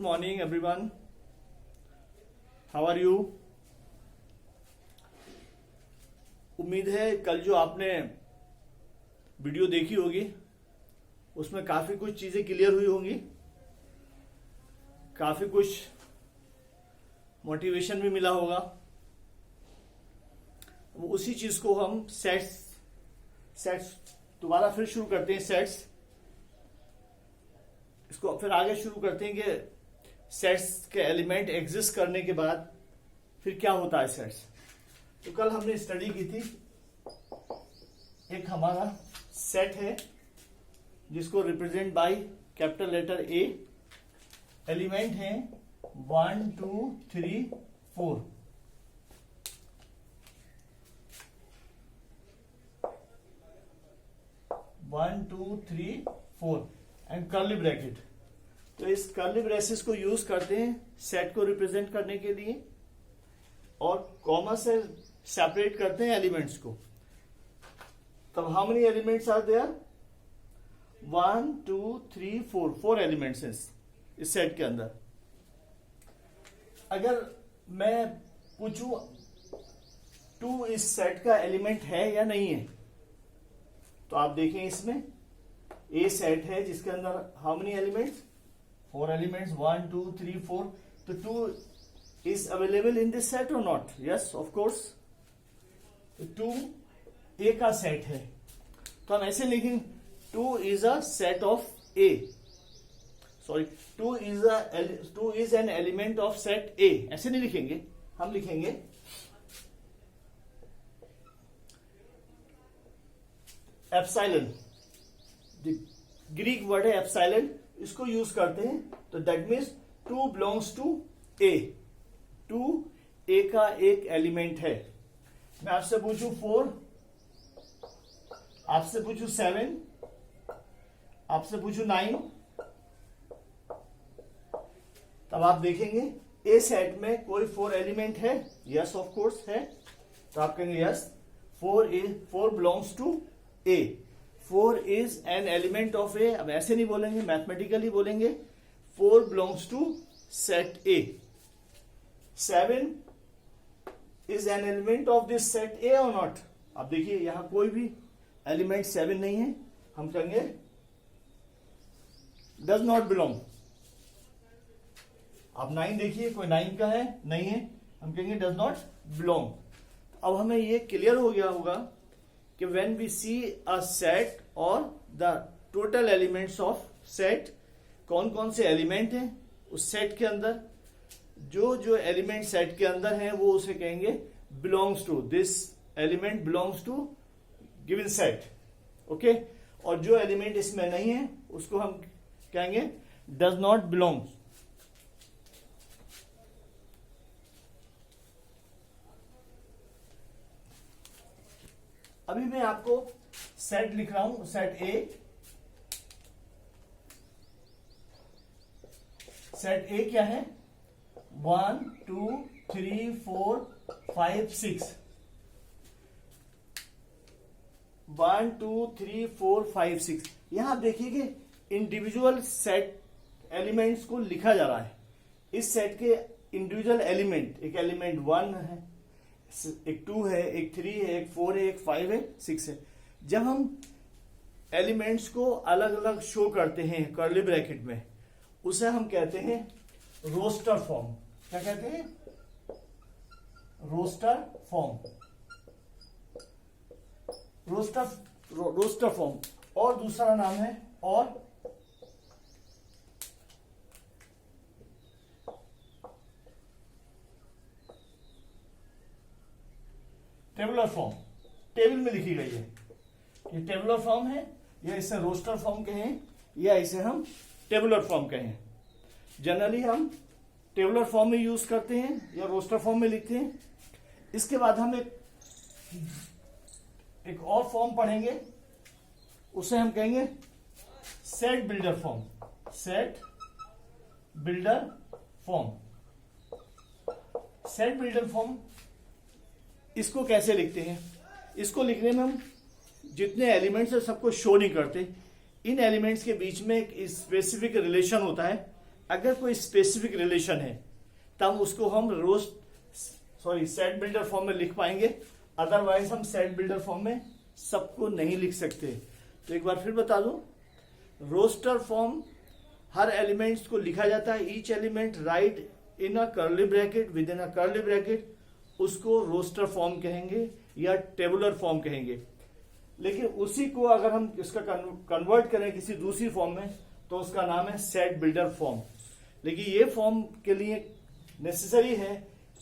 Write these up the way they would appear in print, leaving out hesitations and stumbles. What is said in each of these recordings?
Good morning everyone. How are you? उम्मीद है कल जो आपने वीडियो देखी होगी उसमें काफी कुछ चीजें क्लियर हुई होंगी, काफी कुछ मोटिवेशन भी मिला होगा। उसी चीज को हम सेट्स दोबारा फिर शुरू करते हैं। सेट्स इसको फिर आगे शुरू करते हैं कि सेट्स के एलिमेंट एग्जिस्ट करने के बाद फिर क्या होता है सेट्स। तो कल हमने स्टडी की थी, एक हमारा सेट है जिसको represent by capital letter A, element है 1 2 3 4। One two three four and curly bracket. तो इस कर्ली ब्रेसेस को यूज करते हैं सेट को रिप्रेजेंट करने के लिए और कॉमा से सेपरेट करते हैं एलिमेंट्स को। तब how many elements are there? 1 2 3 4 4 elements हैं इस सेट के अंदर। अगर मैं पूछूं 2 इस सेट का एलिमेंट है या नहीं है, तो आप देखें इसमें ए सेट है जिसके अंदर हाउ मेनी एलिमेंट्स? 4 एलिमेंट्स, 1 2 3 4। तो 2 is available in this set और नॉट? Yes of course. 2 ए का सेट है, तो हम ऐसे लिखेंगे 2 is a set of A, sorry 2 is an element of set ए। ऐसे नहीं लिखेंगे, हम लिखेंगे एप्सिलॉन, ग्रीक वर्ड है एप्सिलॉन, इसको यूज करते हैं। तो दैट मीन्स 2 बिलोंग्स टू ए, 2 ए का एक एलिमेंट है। मैं आपसे पूछूं 4, आपसे पूछूं 7, आपसे पूछूं 9, तब आप देखेंगे ए सेट में कोई 4 एलिमेंट है? यस ऑफ कोर्स है। तो आप कहेंगे yes 4 belongs to A, 4 is an element of A. अब ऐसे नहीं बोलेंगे, मैथमेटिकली बोलेंगे 4 belongs to set A. 7 is an element of this set A और नॉट? अब देखिए यहां कोई भी एलिमेंट 7 नहीं है, हम कहेंगे डज नॉट बिलोंग। अब 9 देखिए, कोई 9 का है? नहीं है, हम कहेंगे डज नॉट बिलोंग। अब हमें ये क्लियर हो गया होगा कि when we see a set और the total elements of set, कौन कौन से एलिमेंट हैं उस सेट के अंदर, जो एलिमेंट सेट के अंदर हैं वो उसे कहेंगे belongs to, this element belongs to given set, okay. और जो एलिमेंट इसमें नहीं है उसको हम कहेंगे does not belong। अभी मैं आपको सेट लिख रहा हूं, सेट ए। सेट ए क्या है? 1 2 3 4 5 6, 1 2 3 4 5 6। यहां आप देखिए कि इंडिविजुअल सेट एलिमेंट्स को लिखा जा रहा है। इस सेट के इंडिविजुअल एलिमेंट, एक एलिमेंट 1 है, एक 2 है, एक 3 है, एक 4 है, एक 5 है, 6 है। जब हम एलिमेंट्स को अलग अलग शो करते हैं कर्ली ब्रैकेट में, उसे हम कहते हैं रोस्टर फॉर्म। क्या कहते हैं? Roster form. Roster form. और दूसरा नाम है और टेबुलर फॉर्म। टेबल में लिखी गई है, ये टेबुलर फॉर्म है, या इसे रोस्टर फॉर्म कहें या इसे हम टेबुलर फॉर्म कहें। जनरली हम टेबुलर फॉर्म में यूज करते हैं या रोस्टर फॉर्म में लिखते हैं। इसके बाद हम एक और फॉर्म पढ़ेंगे, उसे हम कहेंगे set builder form. Set builder form. Set builder form इसको कैसे लिखते हैं? इसको लिखने में हम जितने एलिमेंट्स है सबको शो नहीं करते, इन एलिमेंट्स के बीच में एक स्पेसिफिक रिलेशन होता है अगर कोई स्पेसिफिक रिलेशन है तब उसको हम सेट बिल्डर फॉर्म में लिख पाएंगे, अदरवाइज हम सेट बिल्डर फॉर्म में सबको नहीं लिख सकते। तो एक बार फिर बता दूं, रोस्टर फॉर्म हर एलिमेंट्स को लिखा जाता है, each element right in a curly bracket, with in a curly bracket, उसको रोस्टर फॉर्म कहेंगे या टेबुलर फॉर्म कहेंगे। लेकिन उसी को अगर हम इसका कन्वर्ट करें किसी दूसरी फॉर्म में तो उसका नाम है सेट बिल्डर फॉर्म। लेकिन ये फॉर्म के लिए नेसेसरी है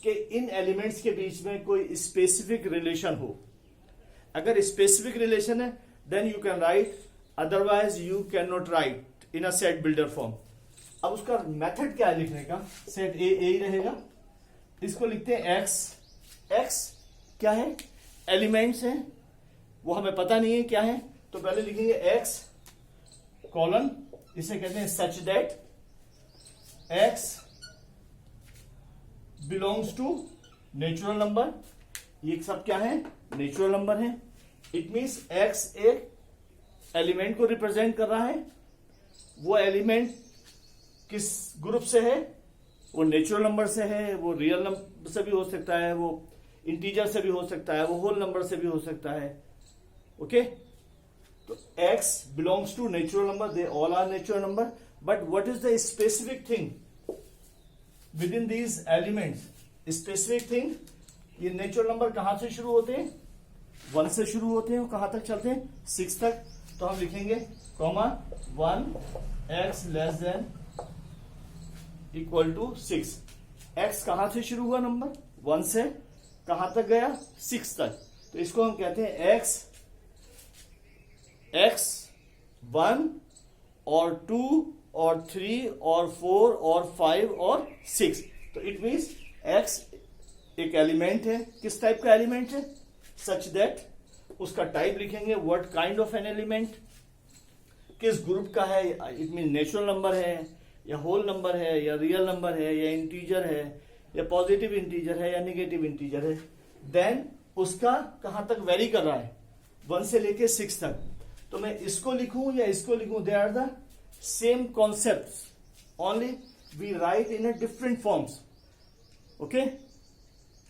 कि इन एलिमेंट्स के बीच में कोई स्पेसिफिक रिलेशन हो। अगर स्पेसिफिक रिलेशन है then you can write, otherwise you can not write in a set builder form. अब उसका मेथड क्या है लिखने का, सेट ए ही रहेगा, इसको लिखते हैं एक्स। एक्स क्या है, एलिमेंट्स हैं, वो हमें पता नहीं है क्या है, तो पहले लिखेंगे एक्स कॉलन, इसे कहते हैं such that x belongs to natural number. ये सब क्या है, नेचुरल नंबर है। इट मीन्स एक्स एक एलिमेंट को रिप्रेजेंट कर रहा है, वो एलिमेंट किस ग्रुप से है, वो नेचुरल नंबर से है, वो रियल नंबर से भी हो सकता है, वो इंटीजर से भी हो सकता है, वो होल नंबर से भी हो सकता है। ओके, तो x belongs to natural number, they all are natural number, but what is the specific thing within these elements? Specific thing, ये नेचुरल नंबर कहां से शुरू होते हैं, 1 से शुरू होते हैं, कहां तक चलते हैं, 6 तक। तो हम लिखेंगे comma 1 x less than equal to 6। x कहां से शुरू हुआ नंबर, 1 से कहां तक गया, 6 तक। तो इसको हम कहते हैं x 1 और 2 और 3 और 4 और 5 और 6। तो इट मीन्स x एक एलिमेंट है, किस टाइप का एलिमेंट है, सच दैट, उसका टाइप लिखेंगे what kind of an element, किस ग्रुप का है, इट मीन नेचुरल नंबर है या होल नंबर है या रियल नंबर है या इंटीजर है या पॉजिटिव इंटीजर है या निगेटिव इंटीजर है। देन उसका कहां तक वेरी कर रहा है, 1 से लेके 6 तक। तो मैं इसको लिखूं या इसको लिखूं, they are the same concept, only we write in a different forms. Okay,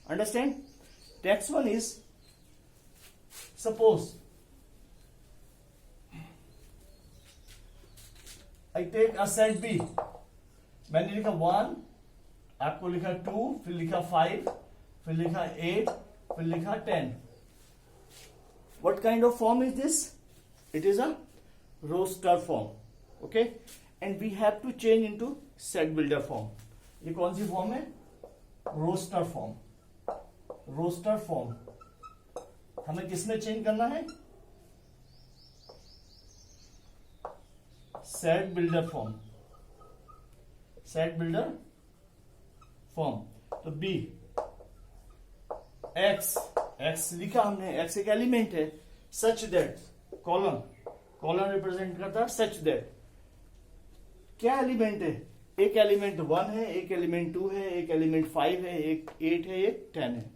understand. Next one is suppose I take a set B, मैंने लिखा 1, आपको लिखा 2, फिर लिखा 5, फिर लिखा 8, फिर लिखा 10। What kind of form is this? It is a roster form. Okay, and we have to change into set builder form. ये कौन सी फॉर्म है, रोस्टर फॉर्म। रोस्टर फॉर्म हमें किसमें चेंज करना है, set builder form. Set builder form, तो B x लिखा हमने, एक्स एक एलिमेंट है, such that column, column represent करता है सच दैट। क्या एलिमेंट है, एक एलिमेंट 1 है, एक एलिमेंट 2 है, एक एलिमेंट 5 है, एक 8 है, एक 10 है।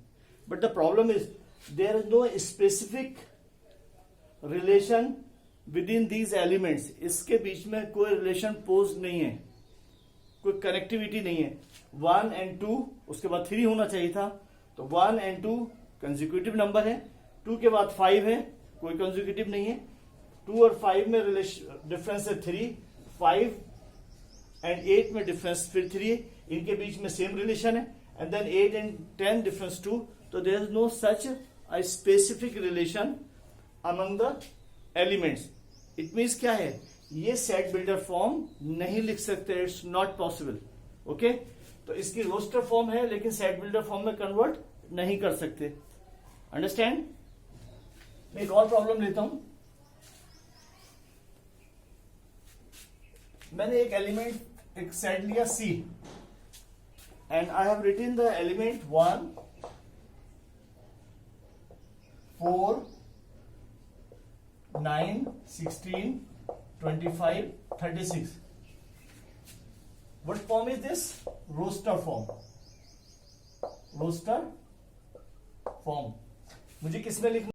But the problem is there is no specific relation within these elements. इसके बीच में कोई रिलेशन पोज नहीं है, कोई कनेक्टिविटी नहीं है। 1 और 2, उसके बाद 3 होना चाहिए था, तो 1 और 2 कंसेक्यूटिव नंबर है, 2 के बाद 5 है, कोई कंसेक्यूटिव नहीं है। 2 और 5 में डिफरेंस है 3, 5 एंड 8 में डिफरेंस फिर 3, इनके बीच में सेम रिलेशन है। एंड देन 8 एंड 10 डिफरेंस 2, तो there is no such a specific relation among the elements. It means क्या है, ये सेट बिल्डर फॉर्म नहीं लिख सकते, इट्स नॉट पॉसिबल। ओके, तो इसकी रोस्टर फॉर्म है लेकिन सेट बिल्डर फॉर्म में कन्वर्ट नहीं कर सकते। अंडरस्टैंड। मैं एक और प्रॉब्लम लेता हूं, मैंने एक एलिमेंट, एक सेट लिया C and I have written the element 1, 4, 9, 16, 25, 36. What form is this? Roster form. Roster form. मुझे किसमें लिखना